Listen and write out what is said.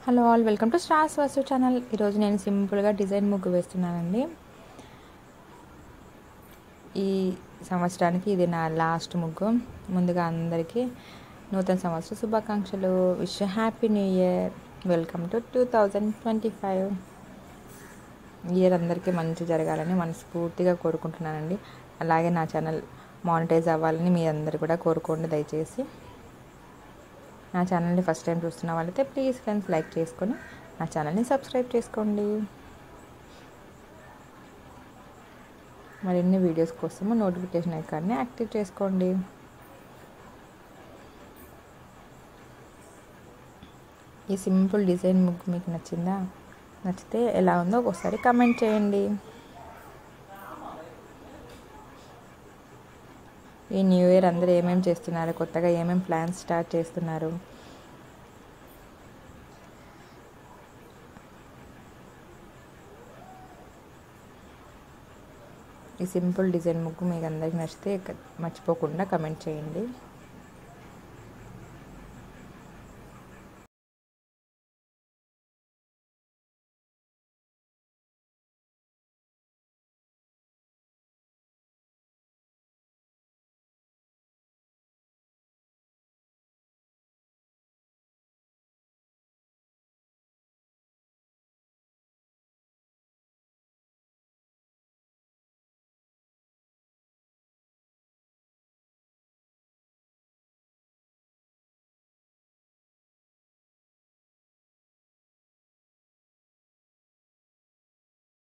Hello all, welcome to stars vastu channel. ఈరోజు నేను సింపుల్గా డిజైన్ ముగ్గు వేస్తున్నానండి. ఈ సంవత్సరానికి ఇది నా లాస్ట్ ముగ్గు. ముందుగా అందరికీ నూతన సంవత్సర శుభాకాంక్షలు. Wish happy new year. Welcome to 2025. Year అందరికీ మంచి జరగాలని మనస్ఫూర్తిగా కోరుకుంటున్నానండి. అలాగే నా ఛానల్ మానిటైజ్ అవ్వాలని మీ అందరు కూడా కోరుకోండి దయచేసి. నా ఛానల్ని ఫస్ట్ టైం చూస్తున్న వాళ్ళైతే ప్లీజ్ ఫ్రెండ్స్ లైక్ చేసుకొని నా ఛానల్ని సబ్స్క్రైబ్ చేసుకోండి. మరిన్ని వీడియోస్ కోసము నోటిఫికేషన్ ఐకాన్ని యాక్టివ్ చేసుకోండి. ఈ సింపుల్ డిజైన్ ముగ్గు మీకు నచ్చిందా? నచ్చితే ఎలా ఉందో ఒకసారి కామెంట్ చేయండి. ఈ న్యూ ఇయర్ అందరూ ఏమేమి చేస్తున్నారు, కొత్తగా ఏమేమి ప్లాన్స్ స్టార్ట్ చేస్తున్నారు? ఈ సింపుల్ డిజైన్ ముగ్గు మీకు అందరికి నచ్చితే మర్చిపోకుండా కమెంట్ చేయండి.